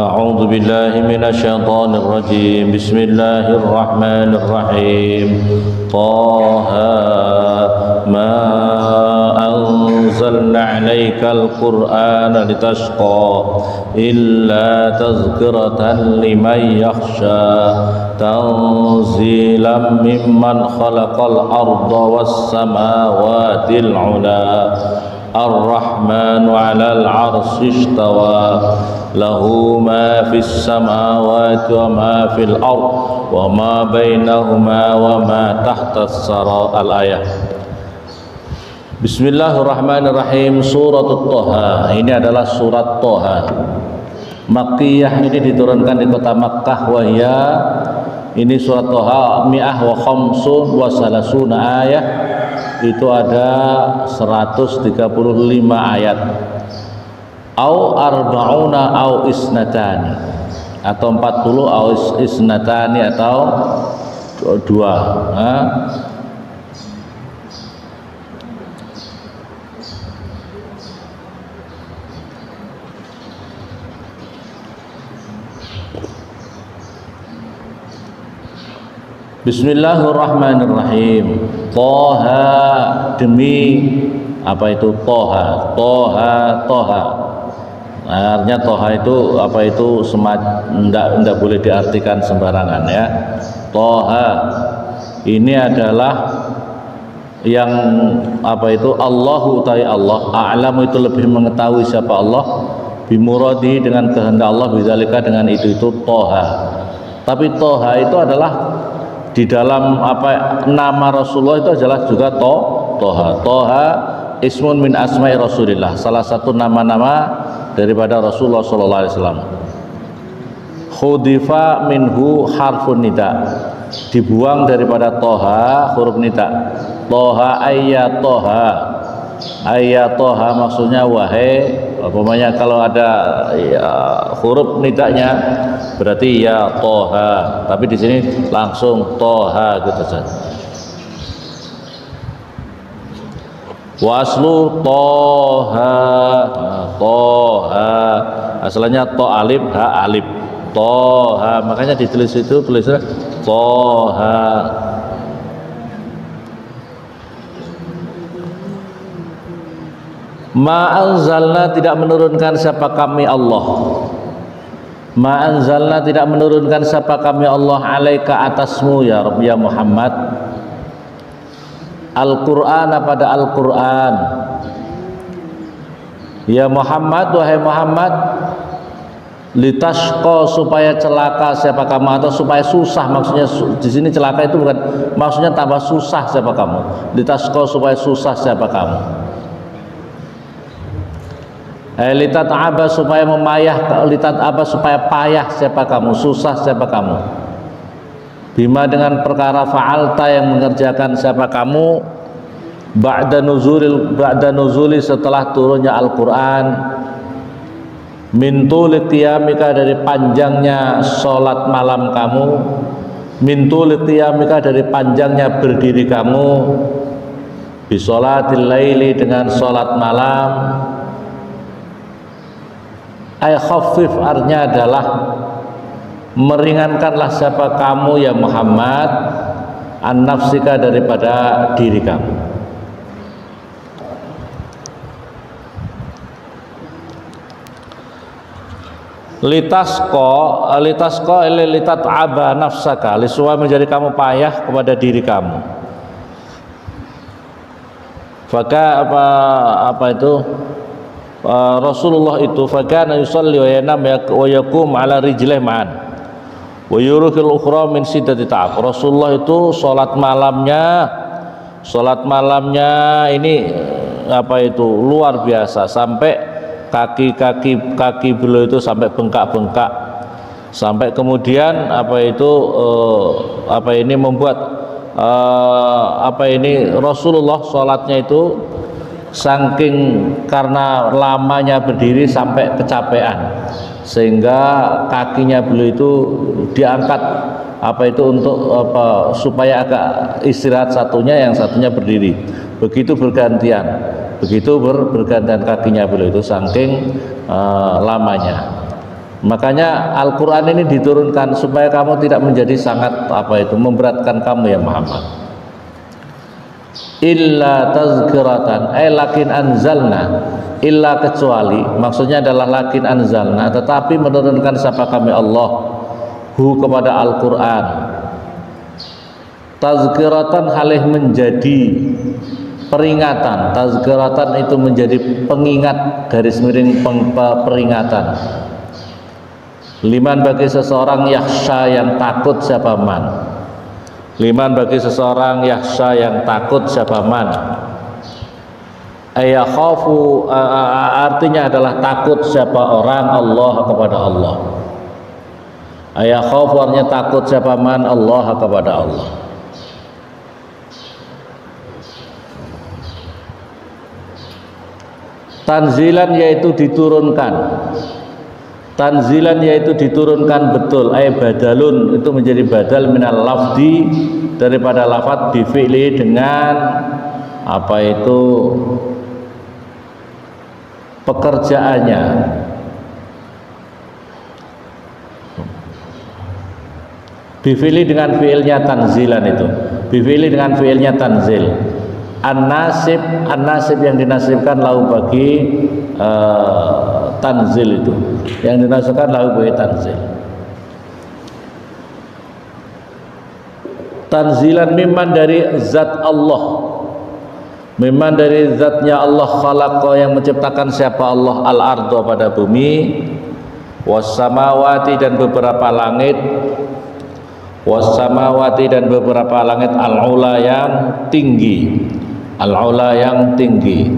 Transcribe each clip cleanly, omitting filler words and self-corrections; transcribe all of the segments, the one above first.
أعوذ بالله من الشيطان الرجيم بسم الله الرحمن الرحيم طه ما أنزلنا عليك القرآن لتشقى إلا تذكرة لمن يخشى تنزيلا ممن خلق الأرض والسماوات العلى الرحمن على العرش استوى له ما في السماوات وما في الأرض وما بينهما وما تحت الثرى. الآية. Bismillahirrahmanirrahim. Surat Thaha. Ini adalah surat Thaha. Makkiyah, ini diturunkan di kota Makkah. Wahya, ini surat Thaha mi'ah wa khamsun wa salasuna ayat. Itu ada 135 ayat. Au arba'una au isnatani, atau 40 au isnatani, atau 2. Bismillahirrahmanirrahim. Thaha, demi apa itu Thaha? Thaha. Artinya Thaha itu apa itu enggak boleh diartikan sembarangan ya. Thaha ini adalah yang apa itu Allahu ta'ala Allah a'lamu, itu lebih mengetahui siapa Allah, bimuradi dengan kehendak Allah, bidzalika dengan itu Thaha. Tapi Thaha itu adalah di dalam apa nama Rasulullah itu adalah juga Thaha. Thaha ismun min asma'i Rasulillah, salah satu nama-nama daripada Rasulullah sallallahu alaihi wasallam. Khudifa minhu harfun nida, dibuang daripada Thaha huruf nida. Thaha ayya Thaha. Ayya Thaha maksudnya wahai, umpamanya kalau ada ya, huruf nidanya berarti ya Thaha, tapi di sini langsung Thaha gitu saja. Wa aslu Thaha, Thaha asalnya to alif ha alif, Thaha, makanya ditulis itu tulisnya Thaha. Ma anzalna, tidak menurunkan siapa kami Allah. Ma anzalna, tidak menurunkan siapa kami Allah alaika atasmu ya Rabbi ya Muhammad, Al-Qur'an, pada Al-Qur'an. Ya Muhammad, wahai Muhammad, litashqa, supaya celaka siapa kamu, atau supaya susah. Maksudnya di sini celaka itu bukan maksudnya tambah susah siapa kamu. Litashqa, supaya susah siapa kamu. Litat aba, supaya memayah, litat aba, supaya payah siapa kamu, susah siapa kamu. Bima, dengan perkara fa'alta, yang mengerjakan siapa kamu, ba'da nuzuli, setelah turunnya Al-Quran, min tuli qiyamika, dari panjangnya sholat malam kamu, min tuli qiyamika, dari panjangnya berdiri kamu, bisolatil laili, dengan sholat malam. Ay khaffif, artinya adalah meringankanlah siapa kamu ya Muhammad, an nafsika, daripada diri kamu. Litasqa litat aba nafsaka, supaya menjadi kamu payah kepada diri kamu. Maka apa itu Rasulullah itu fakana yusalli wa yanam wa yakum ala rijlih ma'an wa yurukil ukhra min siddati ta'ab. Rasulullah itu salat malamnya ini apa itu luar biasa, sampai kaki beliau itu sampai bengkak-bengkak, sampai kemudian apa itu apa ini membuat apa ini Rasulullah salatnya itu saking karena lamanya berdiri sampai kecapean, sehingga kakinya beliau itu diangkat apa itu untuk apa supaya agak istirahat, satunya yang satunya berdiri. Begitu bergantian bergantian kakinya beliau itu saking lamanya. Makanya Al-Quran ini diturunkan supaya kamu tidak menjadi sangat memberatkan kamu ya Muhammad. Illa tazkiratan, lakin anzalna, illa kecuali, maksudnya adalah lakin anzalna, tetapi menurunkan siapa kami Allah hu kepada Al-Quran tazkiratan halih menjadi peringatan. Tazkiratan itu menjadi pengingat, garis miring peringatan. Liman bagi seseorang yakhsha yang takut siapa man. Liman bagi seseorang yakhsha yang takut siapa man. Ayakhafu artinya adalah takut siapa orang Allah kepada Allah. Ayakhafu artinya takut siapa man Allah kepada Allah. Tanzilan yaitu diturunkan. Tanzilan yaitu diturunkan betul. Badalun itu menjadi badal minal lafdi daripada lafadz bi fi'li dengan pekerjaannya. Bi fi'li dengan fi'ilnya tanzilan itu. Bi fi'li dengan fi'ilnya tanzil. An-nasib yang dinasibkan lahu bagi tanzil itu, yang dinasibkan lahu bagi tanzil. Tanzilan mimman dari zat Allah, mimman dari zatnya Allah khalaqa yang menciptakan siapa Allah al-ardo pada bumi, was-samawati dan beberapa langit, was-samawati dan beberapa langit al-ula yang tinggi. Al-ula yang tinggi.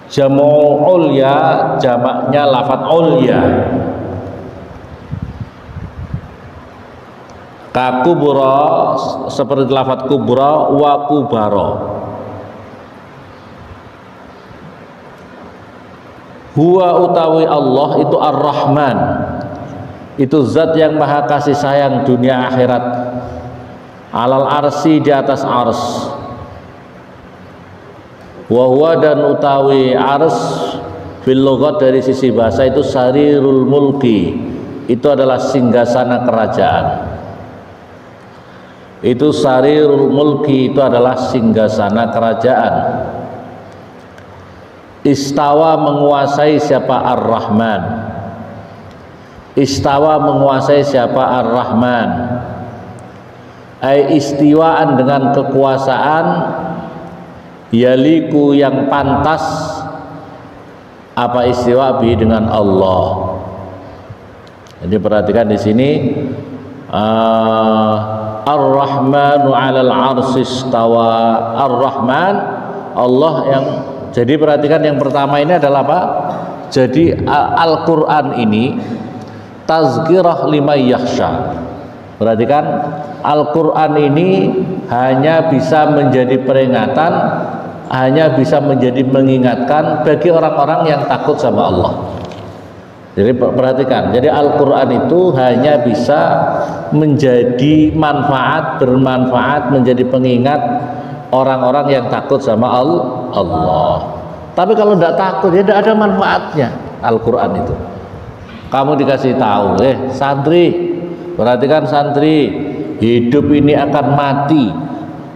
Jamu ulya, jamaknya lafadz ulya. Ka kubra seperti lafadz kubra wa kubara. Huwa utawi Allah itu Ar-Rahman. Itu zat yang maha kasih sayang dunia akhirat. Alal arsi di atas ars. Wahwa dan utawi ars fil lughat dari sisi bahasa itu sarirul mulki, itu adalah singgasana kerajaan. Itu sarirul mulki itu adalah singgasana kerajaan. Istawa menguasai siapa Ar-Rahman. Istawa menguasai siapa Ar-Rahman. Istiwaan dengan kekuasaan yaliku yang pantas istiwa bi dengan Allah. Jadi perhatikan di sini Ar-Rahmanu 'alal 'arsy istawa. Ar-Rahman Allah yang, jadi perhatikan yang pertama ini adalah apa? Jadi Al-Qur'an ini tazkirah liman yakhsha. Perhatikan Al-Qur'an ini hanya bisa menjadi peringatan, hanya bisa menjadi mengingatkan bagi orang-orang yang takut sama Allah. Jadi perhatikan, jadi Al-Quran itu hanya bisa menjadi manfaat, bermanfaat, menjadi pengingat orang-orang yang takut sama Allah. Tapi kalau tidak takut, ya tidak ada manfaatnya Al-Quran itu. Kamu dikasih tahu, santri, perhatikan santri, hidup ini akan mati.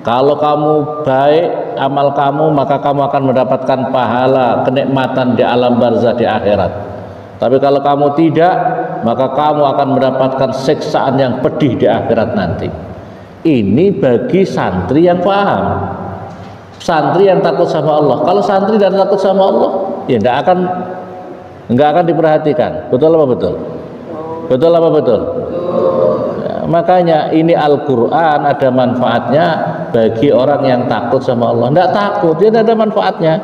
Kalau kamu baik amal kamu, maka kamu akan mendapatkan pahala, kenikmatan di alam barzah di akhirat. Tapi kalau kamu tidak, maka kamu akan mendapatkan siksaan yang pedih di akhirat nanti. Ini bagi santri yang paham, santri yang takut sama Allah. Kalau santri dan takut sama Allah, ya enggak akan diperhatikan. Betul apa betul? Betul apa betul? Makanya ini Al-Quran ada manfaatnya bagi orang yang takut sama Allah. Tidak takut, dia tidak ada manfaatnya,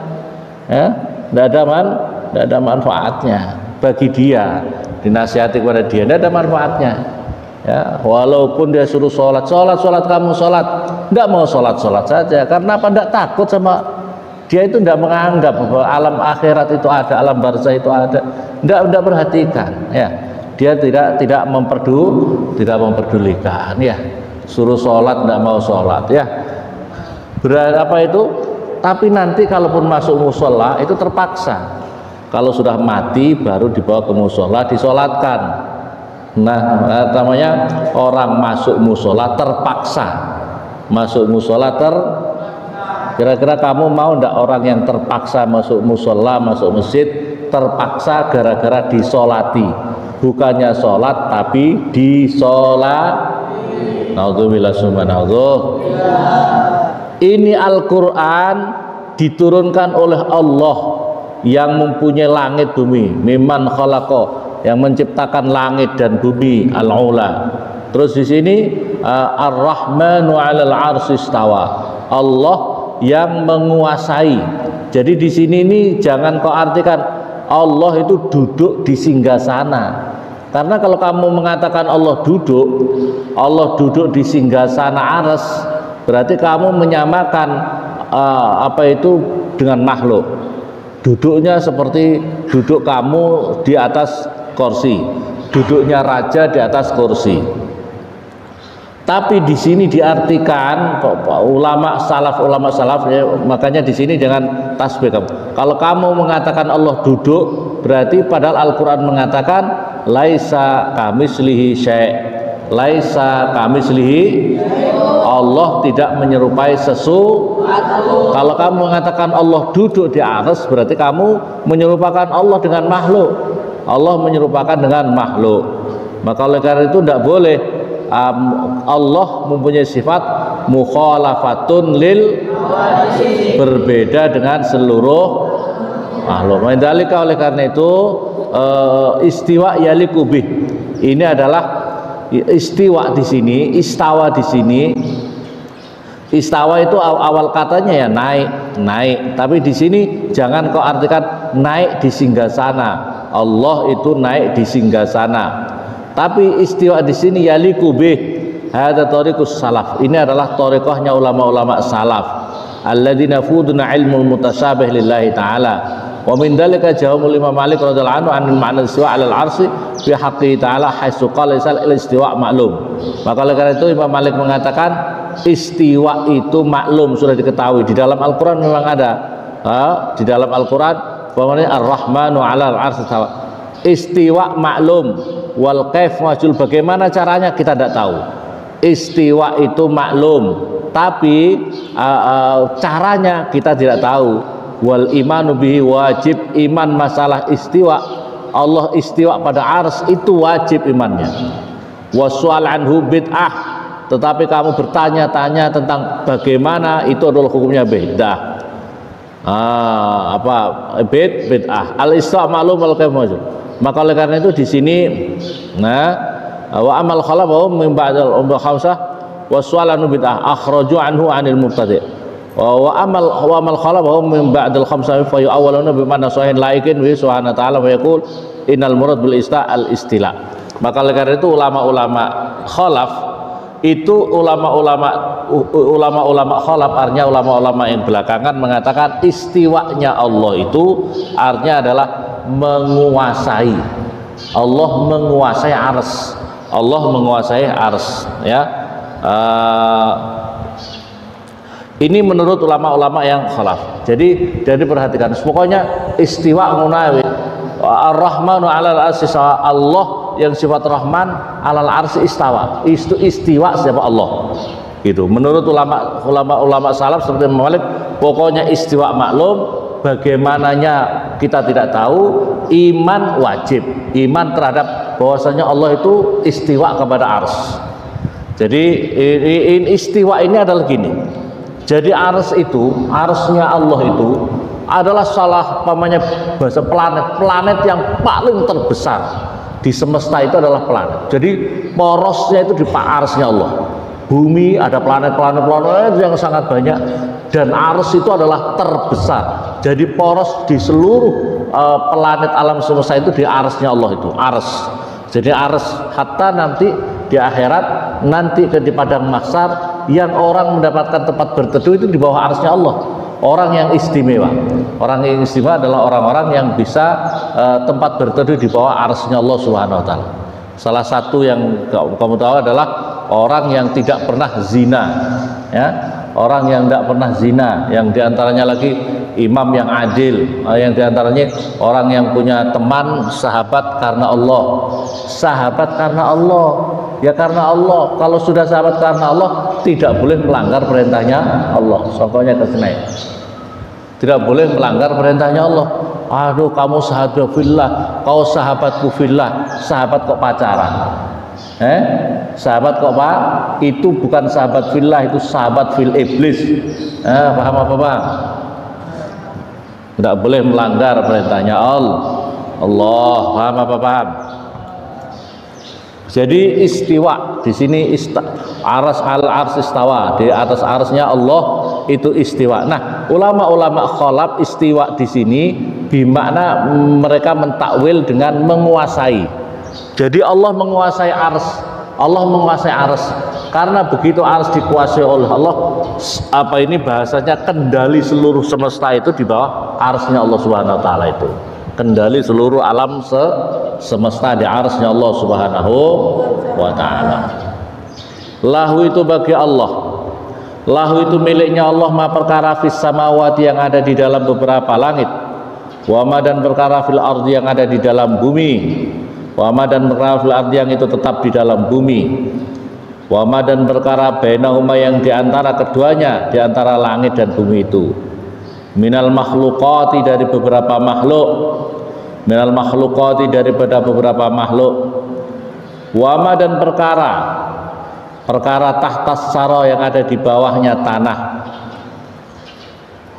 ya, tidak ada manfaatnya bagi dia, dinasihati kepada dia, tidak ada manfaatnya, ya. Walaupun dia suruh sholat kamu sholat, tidak mau sholat saja, karena apa? Tidak takut sama dia, itu tidak menganggap bahwa alam akhirat itu ada, alam barzah itu ada, tidak perhatikan, ya. Dia tidak memperdulikan, ya. Suruh sholat tidak mau sholat, ya. Berapa itu? Tapi nanti kalaupun masuk musola itu terpaksa. Kalau sudah mati baru dibawa ke musola disolatkan. Nah, namanya orang masuk musola terpaksa. Masuk musola kira-kira kamu mau ndak orang yang terpaksa masuk musola, masuk masjid, terpaksa gara-gara disolati, bukannya sholat tapi disolati. Naudzubillah subhanallah. Ini Al-Quran diturunkan oleh Allah yang mempunyai langit bumi, mimman khalaqa, yang menciptakan langit dan bumi, al-ula. Terus di sini ar-rahmanu 'alal 'arsy istawa, Allah yang menguasai. Jadi di sini ini jangan kau artikan Allah itu duduk di singgasana. Karena kalau kamu mengatakan Allah duduk di singgasana arsy, berarti kamu menyamakan apa itu dengan makhluk. Duduknya seperti duduk kamu di atas kursi, duduknya raja di atas kursi. Tapi di sini diartikan ulama salaf ya, makanya di sini jangan tasbih kamu. Kalau kamu mengatakan Allah duduk, berarti padahal Al-Qur'an mengatakan laisa kamitslihi syai'. Laisa kamitslihi, Allah tidak menyerupai sesuatu. Kalau kamu mengatakan Allah duduk di arsy, berarti kamu menyerupakan Allah dengan makhluk. Allah menyerupakan dengan makhluk. Maka oleh karena itu tidak boleh. Allah mempunyai sifat mukhalafatun lil, berbeda dengan seluruh makhluk. Mendalika oleh karena itu istiwa yaliku bih. Ini adalah istiwa di sini, istawa di sini. Istawa itu awal katanya ya naik. Tapi di sini jangan kau artikan naik di singgasana. Allah itu naik di singgasana. Tapi istiwa di sini yaliku bih, hada thariqus salaf. Ini adalah thariqahnya ulama-ulama salaf. Alladzina fuduna ilmul mutasyabih lillahi ta'ala. Wa min dzalika jawabul Imam Malik radhiyallahu anhu anil ma'na istiwa 'alal 'arsy fi haqqi ta'ala haitsu qala al-istiwa ma'lum. Maka oleh karena itu Imam Malik mengatakan istiwa itu maklum, sudah diketahui. Di dalam Al-Qur'an memang ada. Di dalam Al-Qur'an bahwasanya Ar-Rahmanu 'alal 'arsy istawa. Istiwa maklum, wal kaif majul, bagaimana caranya kita tidak tahu. Istiwa itu maklum, tapi caranya kita tidak tahu. Wal imanu bihi wajib, iman masalah istiwa, Allah istiwa pada arsy itu wajib imannya. Waswal anhu bid'ah, tetapi kamu bertanya-tanya tentang bagaimana itu adalah hukumnya bid'ah. Bid'ah. Al istiwa maklum wal kaif majul. Maka oleh karena itu di sini wa amal khalafahum min ba'dal khamsah wa su'alanu bid'ah akhraju anhu 'anil mubtadi'. Wa amal khalafahum min ba'dal khamsah fa yu'awwaluna bi mana sahin laikin wa subhanahu ta'ala wa yaqul innal murad bil al istila. Maka oleh karena itu ulama-ulama khalaf itu ulama-ulama khalaf, artinya ulama-ulama yang belakangan mengatakan istiwanya Allah itu artinya adalah menguasai. Allah menguasai arsy. Allah menguasai arsy, ya. Ini menurut ulama-ulama yang khalaf. Jadi perhatikan, pokoknya istiwa munawi ar-rahmanu 'alal 'arsy istawa, Allah yang sifat rahman 'alal 'arsy istawa. Istiwa siapa Allah. Gitu. Menurut ulama salaf seperti Imam Malik, pokoknya istiwa maklum, bagaimananya kita tidak tahu. Iman wajib, iman terhadap bahwasanya Allah itu istiwa kepada arsy. Jadi istiwa ini adalah gini. Jadi arsy itu, arsy-nya Allah itu adalah salah bahasa planet yang paling terbesar di semesta. Itu adalah planet. Jadi porosnya itu di arsy-nya Allah. Bumi ada planet yang sangat banyak, dan arsy itu adalah terbesar. Jadi poros di seluruh planet alam semesta itu di arsy-nya Allah itu arsy. Jadi arsy hatta nanti di akhirat, nanti di padang mahsyar, yang orang mendapatkan tempat berteduh itu di bawah arsy-nya Allah. Orang yang istimewa, orang yang istimewa adalah orang-orang yang bisa tempat berteduh di bawah arsy-nya Allah Subhanahu wa taala. Salah satu yang kamu tahu adalah orang yang tidak pernah zina, ya. Orang yang tidak pernah zina, yang diantaranya lagi imam yang adil, yang diantaranya orang yang punya teman sahabat karena Allah. Sahabat karena Allah, ya karena Allah. Kalau sudah sahabat karena Allah, tidak boleh melanggar perintahnya Allah. Contohnya kesenai, tidak boleh melanggar perintahnya Allah. Aduh, kamu sahabat fillah, kau sahabatku fillah, sahabat kok pacaran? Sahabat kok Pak? Itu bukan sahabat fillah, itu sahabat fil iblis. Paham apa Pak? Tidak boleh melanggar perintahnya Allah. Paham apa paham? Jadi istiwa di sini aras al-ars istawa, di atas arsnya Allah itu istiwa. Nah, ulama-ulama kholaf istiwa di sini bermakna mereka mentakwil dengan menguasai. Jadi Allah menguasai ars, Allah menguasai ars. Karena begitu ars dikuasai oleh Allah, bahasanya kendali seluruh semesta itu di bawah arsnya Allah Subhanahu Wa Taala itu. Kendali seluruh alam semesta di arsnya Allah Subhanahu Wa Taala. Lahu itu bagi Allah, lahu itu miliknya Allah ma perkara fis samawati yang ada di dalam beberapa langit, wama dan perkara fil ardi yang ada di dalam bumi. Wama dan perkara fil ardi yang itu tetap di dalam bumi. Wama dan perkara bainahuma yang diantara keduanya, diantara langit dan bumi itu. Minal makhlukati dari beberapa makhluk. Minal makhlukati daripada beberapa makhluk. Wama dan perkara tahtas saro yang ada di bawahnya tanah.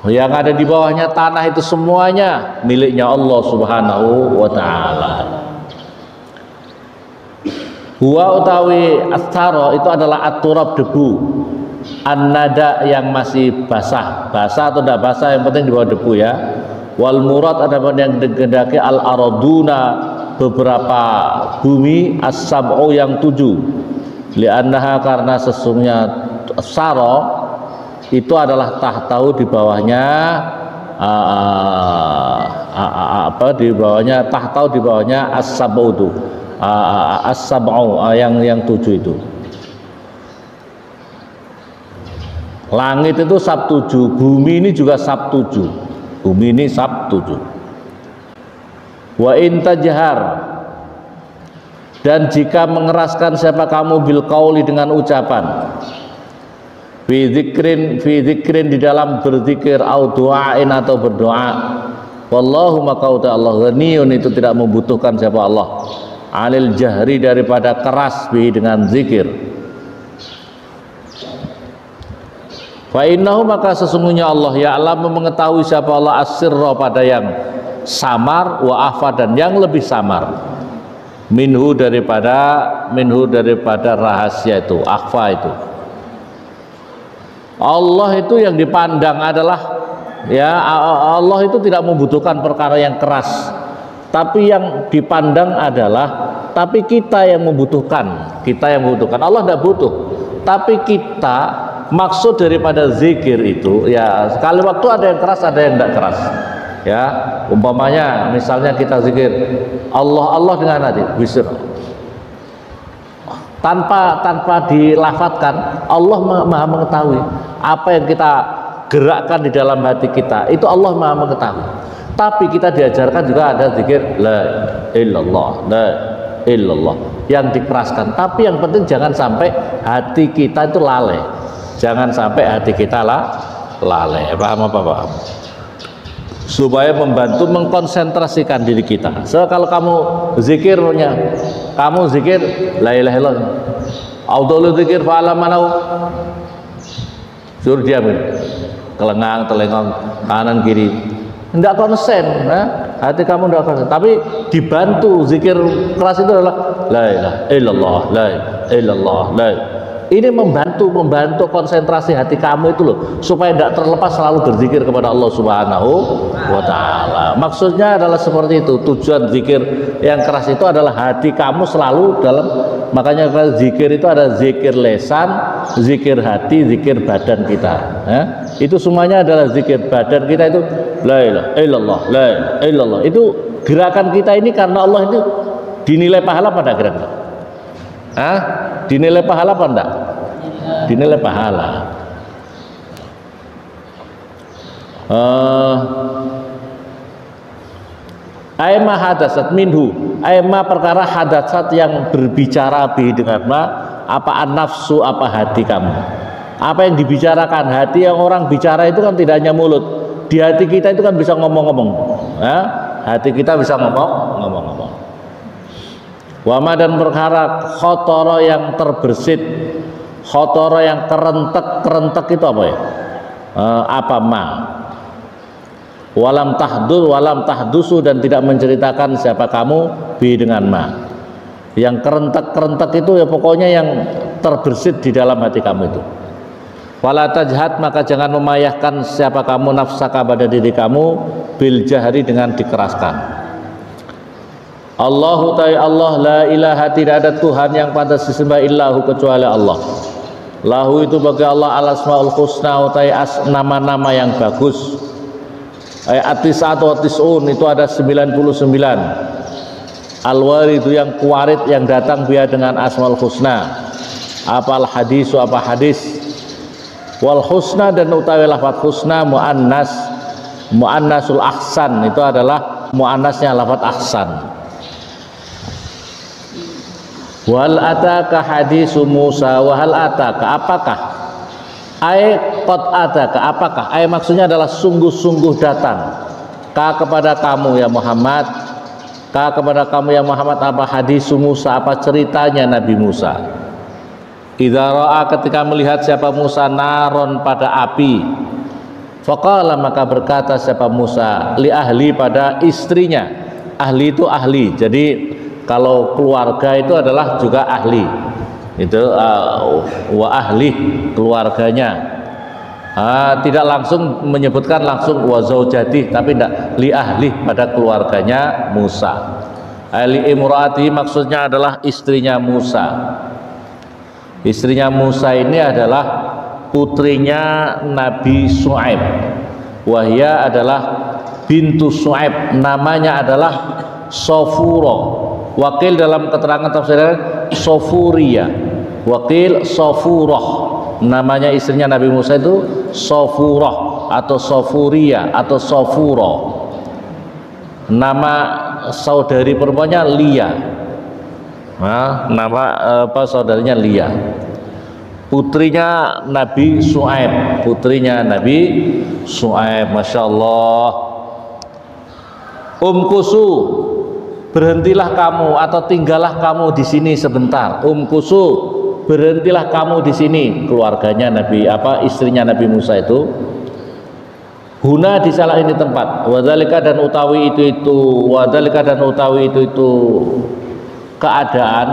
Yang ada di bawahnya tanah itu semuanya miliknya Allah Subhanahu Wa Taala. Huwa utawi astaro itu adalah aturab debu, an-nada yang masih basah atau tidak basah, yang penting di bawah debu ya. Wal murad ada yang digendaki al araduna beberapa bumi, as-sab'u yang 7. Li'annaha karena sesungguhnya saro itu adalah tahtahu di bawahnya di bawahnya tahtau di bawahnya as-sab'u itu. As-sab'u yang 7 itu. Langit itu sab 7, bumi ini juga sab 7. Bumi ini sab 7. Wa in tajhar, dan jika mengeraskan siapa kamu bil qauli dengan ucapan, fi dzikrin di dalam berzikir, au du'ain atau berdoa, wallahu maka Allah ghaniyun itu tidak membutuhkan siapa Allah, alil jahri daripada keras bihi dengan zikir. Fa innahu maka sesungguhnya Allah ya'lamu mengetahui siapa Allah as-sirra pada yang samar, wa akhfa dan yang lebih samar, minhu daripada rahasia itu, akhfa itu. Allah itu yang dipandang adalah Allah itu tidak membutuhkan perkara yang keras. Tapi yang dipandang adalah, tapi kita yang membutuhkan, Allah tidak butuh, tapi kita maksud daripada zikir itu ya sekali waktu ada yang keras, ada yang tidak keras ya. Umpamanya misalnya kita zikir Allah dengan hati bisir, tanpa dilafatkan, Allah maha mengetahui apa yang kita gerakkan di dalam hati kita, itu Allah maha mengetahui. Tapi kita diajarkan juga ada zikir la illallah, la illallah yang dikeraskan. Tapi yang penting jangan sampai hati kita itu lalai. Jangan sampai hati kita lalai. Paham apa paham? Supaya membantu mengkonsentrasikan diri kita. So kalau kamu zikirnya, kamu zikir la ilaha illallah, audul zikir fa'ala manau, suruh diam, kelengang telengong kanan kiri. Tidak konsen, hati kamu tidak konsen. Tapi dibantu zikir keras itu adalah la ilaha illallah, la ilaha illallah, la. Ini membantu konsentrasi hati kamu itu loh, supaya tidak terlepas selalu berzikir kepada Allah Subhanahu Wa Taala. Maksudnya adalah seperti itu. Tujuan zikir yang keras itu adalah hati kamu selalu dalam. Makanya zikir itu ada zikir lesan, zikir hati, zikir badan kita. Itu semuanya adalah zikir badan kita itu la ilaha illallah, la ilaha illallah. Itu gerakan kita ini karena Allah itu dinilai pahala pada gerakan. Dinilai pahala apa enggak? Dinilai pahala. Aima hadasat minhu, aima perkara hadasat yang berbicara bi dengan ma, apa nafsu, apa hati kamu, apa yang dibicarakan hati. Yang orang bicara itu kan tidak hanya mulut, di hati kita itu kan bisa ngomong-ngomong ya? Hati kita bisa ngomong-ngomong. Wama dan perkara khotoro yang terbersit, khotoro yang kerentek itu apa ya? Apa ma? Walam tahdusu dan tidak menceritakan siapa kamu bi dengan ma. Yang kerentek itu ya pokoknya yang terbersit di dalam hati kamu itu. Wala tajhad, maka jangan memayahkan siapa kamu nafsaka pada diri kamu bil jahri dengan dikeraskan. Allahu ta'ala Allah, la ilaha, tidak ada Tuhan yang pantas disembah illahu kecuali Allah. Lahu itu bagi Allah al-asmaul husna, utai nama-nama yang bagus. At-tis'atu wa tis'un, itu ada 99. Al-warid yang kuwarid yang datang biar dengan asmaul husna. Apal hadisu, apa hadis. Wal husna dan utawi lafaz husna muannasul ahsan, itu adalah muannasnya lafaz ahsan. Wal ataka hadisu Musa, wahal ataka, apakah qad ataka, apakah maksudnya adalah sungguh-sungguh datang kepada kamu ya Muhammad, kepada kamu ya Muhammad apa hadisu Musa, apa ceritanya Nabi Musa. Idza ra'a, ketika melihat siapa Musa naron pada api, faqala, maka berkata siapa Musa li ahli, pada istrinya. Ahli itu ahli, jadi kalau keluarga itu adalah juga ahli, itu wa ahli, keluarganya. Tidak langsung menyebutkan langsung wa zaujati, tapi tidak, li ahli, pada keluarganya Musa. Ali imraati, maksudnya adalah istrinya Musa. Istrinya Musa ini adalah putrinya Nabi Syuaib. Wahya adalah bintu Syuaib, namanya adalah Sofuro. Wakil dalam keterangan tafsirnya Sofuria, wakil Sofuroh. Namanya istrinya Nabi Musa itu Sofuroh atau Sofuria atau Sofuro. Nama saudari perempuannya Lia. Nama saudarinya Lia. Putrinya Nabi Syuaib, putrinya Nabi Syuaib. Masya Allah. Umkusu, berhentilah kamu atau tinggallah kamu di sini sebentar. Umkusu, berhentilah kamu di sini, keluarganya Nabi istrinya Nabi Musa itu. Huna, di salah ini tempat. Wadhalika dan utawi itu wadhalika dan utawi itu keadaan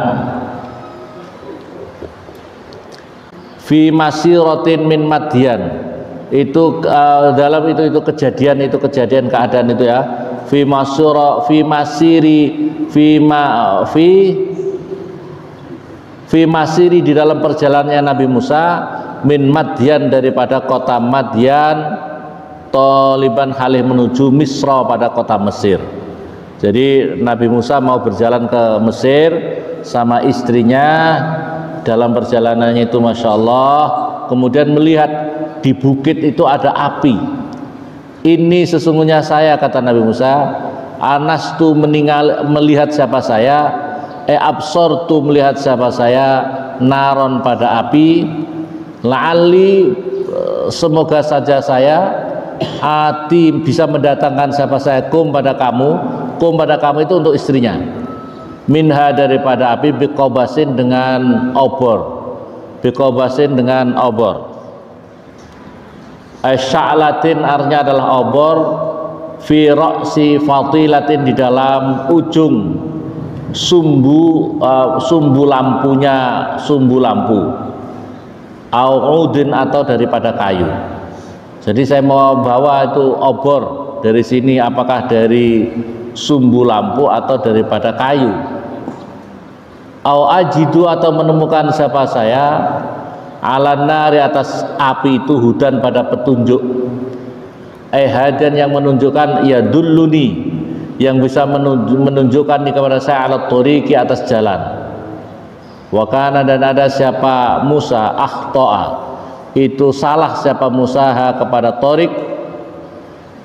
fi masiratin min Madyan, itu dalam itu kejadian keadaan itu ya. Fi masiri di dalam perjalanannya Nabi Musa min Madyan, daripada kota Madyan, toliban halih menuju Misra, pada kota Mesir. Jadi Nabi Musa mau berjalan ke Mesir sama istrinya. Dalam perjalanannya itu Masya Allah, kemudian melihat di bukit itu ada api. Ini sesungguhnya saya, kata Nabi Musa, anastu melihat siapa saya, absortu melihat siapa saya, naron pada api, la'ali semoga saja saya ati bisa mendatangkan siapa saya kum pada kamu itu untuk istrinya, minha daripada api, biqobasin dengan obor, sya'latin artinya adalah obor, fi ra'si fatilatin di dalam ujung sumbu lampu, au'udin atau daripada kayu. Jadi saya mau bawa itu obor dari sini, apakah dari sumbu lampu atau daripada kayu. Au ajidu atau menemukan siapa saya ala nari atas api itu hudan pada petunjuk, hadan yang menunjukkan, ya dulluni yang bisa menunjukkan kepada saya ala turiqi atas jalan. Wa kana dan ada siapa Musa akhtoa itu salah siapa Musa kepada tariq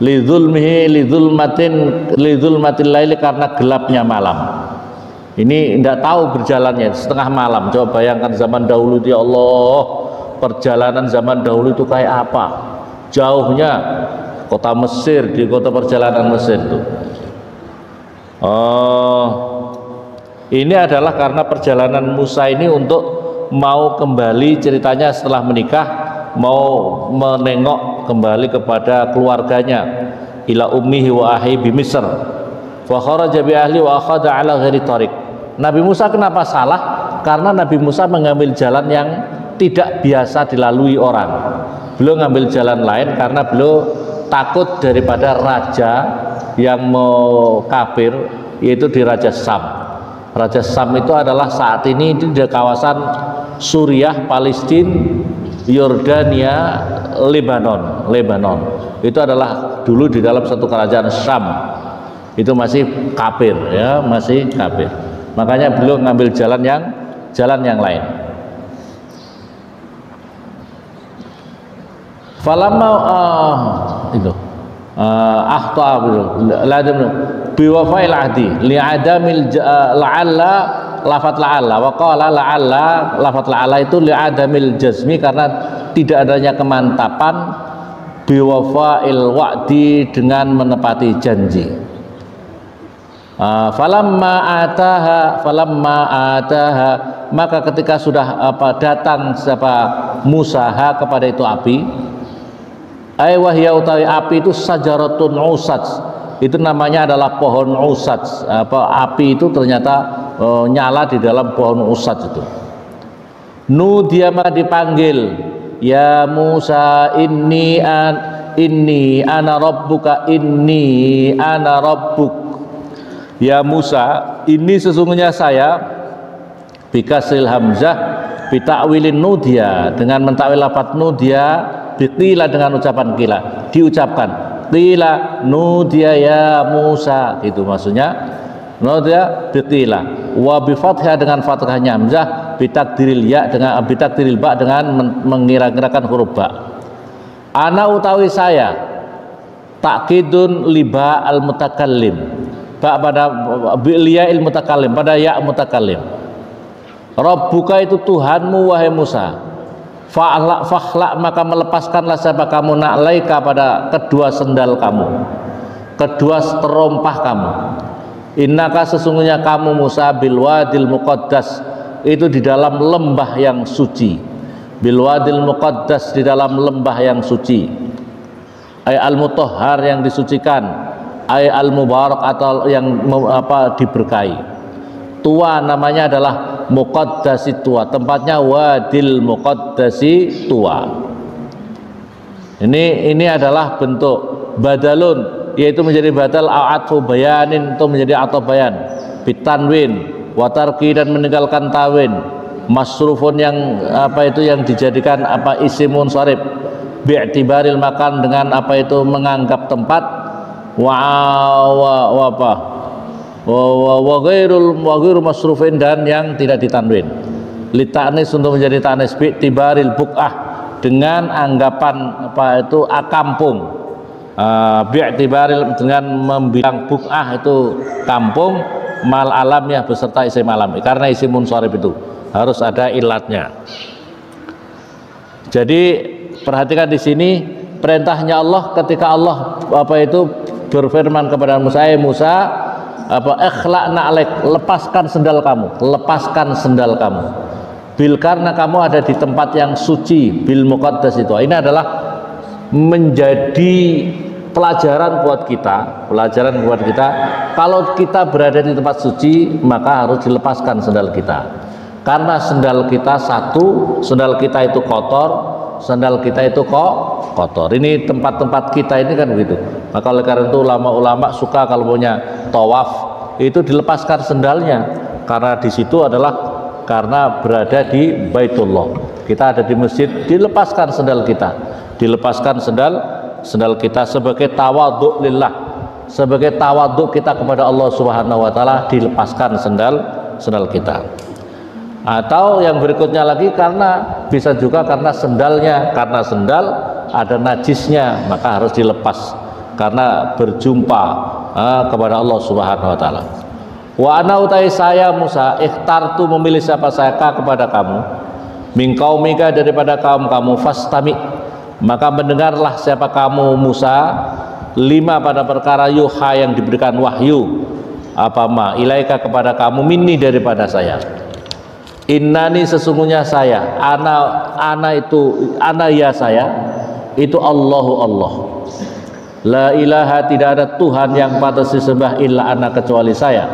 lidzulmihi lidzulmatil laili, karena gelapnya malam. Ini tidak tahu berjalannya setengah malam. Coba bayangkan zaman dahulu ya Allah, perjalanan zaman dahulu itu kayak apa? Jauhnya kota Mesir, di kota perjalanan Mesir itu. Ini adalah karena perjalanan Musa ini untuk mau kembali, ceritanya setelah menikah mau menengok kembali kepada keluarganya, ila ummihi wa ahi bi Misr fa kharaja bi ahli wa akhadha ala ghairi tariq. Nabi Musa kenapa salah? Karena Nabi Musa mengambil jalan yang tidak biasa dilalui orang. Beliau ngambil jalan lain karena beliau takut daripada raja yang mau kafir, yaitu di Raja Sam. Raja Sam itu adalah saat ini di kawasan Suriah, Palestina, Yordania, Lebanon. Itu adalah dulu di dalam satu kerajaan Syam. Itu masih kafir, ya, masih kafir. Makanya beliau ngambil jalan yang lain. Falamma itu biwafa'il ahdi li'adamil la'alla lafat la'alla wa qala la'alla, lafat la'alla itu li'adamil jazmi, karena tidak adanya kemantapan, biwafa'il wa'di, dengan menepati janji. Falamma ataha maka ketika sudah datang Musa kepada itu api, wahya utawi api itu sajaratun usats, itu namanya adalah pohon usats. Api itu ternyata nyala di dalam pohon usats itu. Nudiyama, dipanggil, ya Musa inni ana rabbuka, inni ana rabbuk. Ya Musa, ini sesungguhnya saya, bikasril hamzah, bitakwilin nudia, dengan mentakwil lafaz nudia, biqila, dengan ucapan kila, diucapkan qila nudia ya Musa, gitu maksudnya. Nudia biqila, wa bifathha, dengan fathahnya hamzah, bitakdiril ya, dengan bitakdiril ba, dengan mengira-ngirakan huruf ba. Ana utawi saya, takkidun liba al mutakallim, ba pada liya il mutakallim, pada ya mutakallim. Rabbuka itu Tuhanmu wahai Musa. Fakhla, maka melepaskanlah siapa kamu, na'laika, pada kedua sendal kamu, kedua terompah kamu. Innaka, sesungguhnya kamu Musa, bilwadil muqaddas, itu di dalam lembah yang suci. Bilwadil muqaddas, di dalam lembah yang suci. Ay al-mutahhar, yang disucikan. Ay al-mubarak, atau yang diberkahi. Tua namanya adalah muqaddasi tua, tempatnya wadil muqaddasi tua. Ini adalah bentuk badalun, yaitu menjadi badal atfu bayanin, itu menjadi atau bayan, bitanwin watarki, dan meninggalkan tawin, masrufun, yang yang dijadikan isimun sharif, bi'tibaril makan, dengan menganggap tempat, wa ghairu masrufin, dan yang tidak ditanwin, litanis, untuk menjadi tanis, bi'tibaril buk'ah, dengan anggapan kampung, bi'tibaril, dengan membilang buk'ah itu kampung, mal alamnya beserta isim alam, karena isim munsharif itu harus ada ilatnya. Jadi perhatikan di sini perintahnya Allah ketika Allah berfirman kepada Musa, Musa, ikhla'na alaik, lepaskan sendal kamu, lepaskan sendal kamu, bil, karena kamu ada di tempat yang suci, bil muqaddas itu. Ini adalah menjadi pelajaran buat kita, kalau kita berada di tempat suci maka harus dilepaskan sendal kita, karena sendal kita sendal kita itu kotor, sendal kita itu kotor. Ini tempat-tempat kita ini kan begitu. Maka oleh karena itu ulama-ulama suka kalau punya tawaf itu dilepaskan sendalnya, karena di situ adalah karena berada di Baitullah. Kita ada di masjid, dilepaskan sendal kita, dilepaskan sendal kita sebagai tawadhu lillah, sebagai tawadhu kita kepada Allah Subhanahu wa taala, dilepaskan sendal kita. Atau yang berikutnya lagi, karena bisa juga karena sendal ada najisnya, maka harus dilepas. karena berjumpa kepada Allah Subhanahu wa taala. Wa ana utai saya Musa ikhtartu memilih siapa saya kepada kamu min qaumika daripada kaum kamu fastami maka mendengarlah siapa kamu Musa lima pada perkara yuha yang diberikan wahyu apa ma ilaika kepada kamu minni daripada saya. Innani sesungguhnya saya ana ya saya itu Allahu Allah. La ilaha tidak ada Tuhan yang patut disembah illa ana kecuali saya.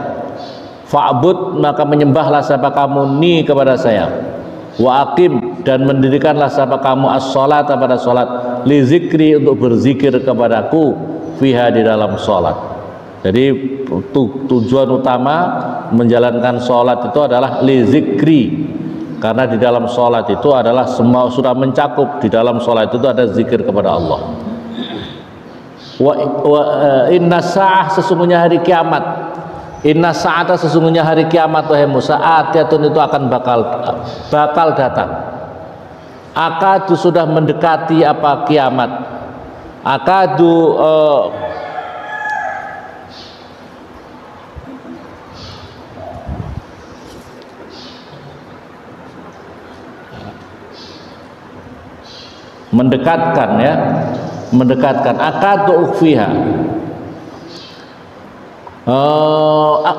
Fa'bud maka menyembahlah siapa kamu ni kepada saya. Wa aqim dan mendirikanlah siapa kamu as-salat pada salat li zikri untuk berzikir kepadaku fiha di dalam salat. Jadi tujuan utama menjalankan sholat itu adalah li zikri, karena di dalam sholat itu adalah semua sudah mencakup, di dalam sholat itu ada zikir kepada Allah. Inna sa'ah sesungguhnya hari kiamat, inna sa'ata sesungguhnya hari kiamat wahai Musa atiyatun itu akan bakal datang. Akadu sudah mendekati apa kiamat, akadu mendekatkan ya, mendekatkan akadu ukhfiha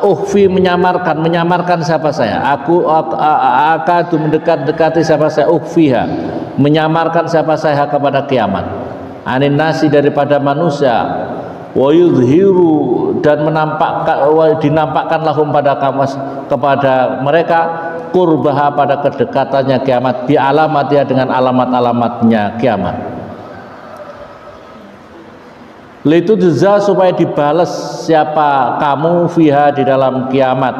ukhfi menyamarkan siapa saya akadu dekati siapa saya ukhfiha menyamarkan siapa saya kepada kiamat anin nasi daripada manusia wa yudhiru dan dinampakkan lahum pada kamu kepada mereka qurbaha pada kedekatannya kiamat bi alamatnya dengan alamat-alamatnya kiamat. Litu jza supaya dibalas siapa kamu fiha di dalam kiamat.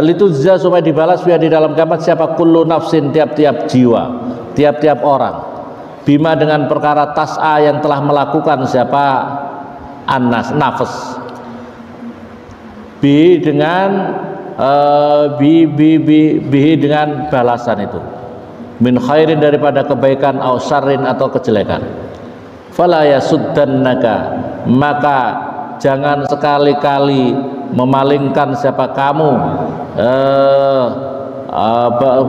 Litu jza supaya dibalas fiha di dalam kiamat siapa kullu nafsin tiap-tiap jiwa, tiap-tiap orang. Bima dengan perkara tas'a yang telah melakukan siapa annas nafas. Bi dengan bihi dengan balasan itu min khairin daripada kebaikan au syarrin atau kejelekan. Fala yasuddannaka maka jangan sekali-kali memalingkan siapa kamu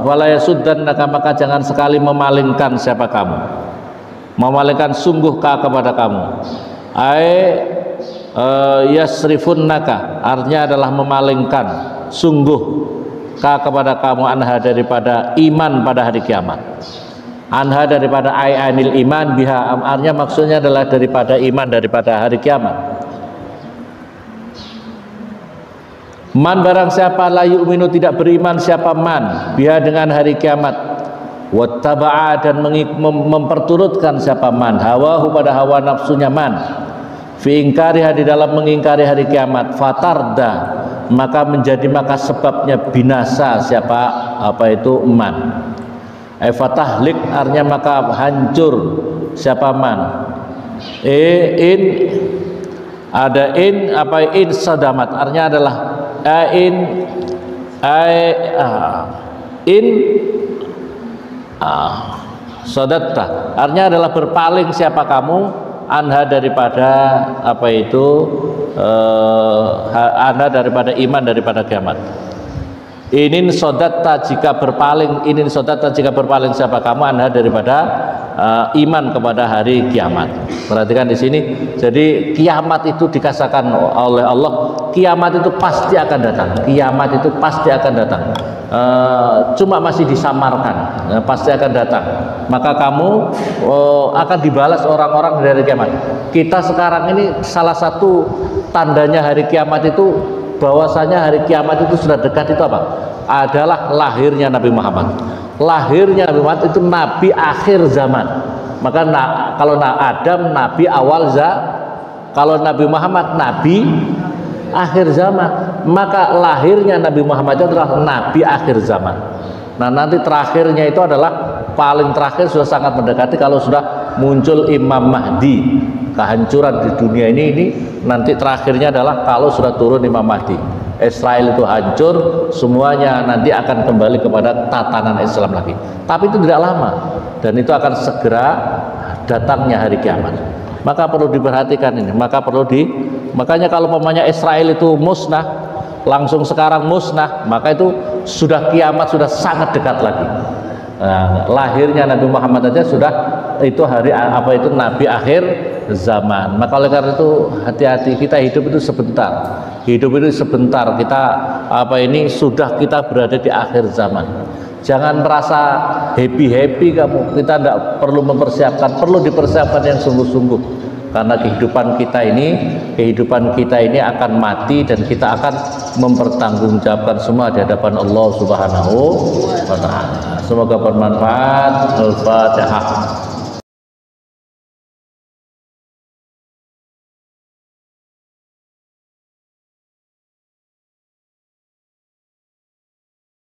fala yasuddannaka maka jangan sekali memalingkan siapa kamu, memalingkan sungguh kepada kamu. Yasrifunnaka artinya adalah memalingkan sungguh kepada kamu anha daripada iman pada hari kiamat. Anha daripada ainil iman biha artinya maksudnya adalah daripada iman daripada hari kiamat. Man barang siapa la yu'minu tidak beriman siapa man biha dengan hari kiamat wattaba'a dan memperturutkan siapa man hawahu pada hawa nafsunya man fi ingkariha di dalam mengingkari hari kiamat fatarda maka sebabnya binasa siapa apa itu man. Fatahlik artinya maka hancur siapa man. In ada in apa in sadamat artinya adalah sadatta artinya adalah berpaling siapa kamu anha daripada apa itu anha daripada iman daripada kiamat. Inin sodatta jika berpaling siapa kamu anha daripada iman kepada hari kiamat. Perhatikan di sini. Jadi kiamat itu dikatakan oleh Allah, kiamat itu pasti akan datang. Kiamat itu pasti akan datang. Cuma masih disamarkan, pasti akan datang. Maka kamu akan dibalas orang-orang dari kiamat. Kita sekarang ini salah satu tandanya hari kiamat itu bahwasanya hari kiamat itu sudah dekat itu apa? Adalah lahirnya Nabi Muhammad. Lahirnya Nabi Muhammad itu Nabi akhir zaman. Maka kalau Adam Nabi awal kalau Nabi Muhammad Nabi akhir zaman. Maka lahirnya Nabi Muhammad itu adalah Nabi akhir zaman. Nah nanti terakhirnya itu adalah paling terakhir sudah sangat mendekati kalau sudah muncul Imam Mahdi. Kehancuran di dunia ini nanti terakhirnya adalah kalau sudah turun Imam Mahdi. Israel itu hancur, semuanya nanti akan kembali kepada tatanan Islam lagi. Tapi itu tidak lama dan itu akan segera datangnya hari kiamat. Maka perlu diperhatikan ini, makanya kalau pemanya Israel itu musnah, langsung sekarang musnah, maka itu sudah kiamat sudah sangat dekat lagi. Nah, lahirnya Nabi Muhammad aja sudah itu hari apa itu Nabi akhir zaman. Maka oleh karena itu hati-hati, kita hidup itu sebentar, kita apa ini sudah kita berada di akhir zaman. Jangan merasa happy kamu, kita tidak perlu mempersiapkan, perlu dipersiapkan yang sungguh-sungguh, karena kehidupan kita ini akan mati dan kita akan mempertanggungjawabkan semua di hadapan Allah Subhanahu wa Ta'ala. Semoga bermanfaat. Al-Fatihah.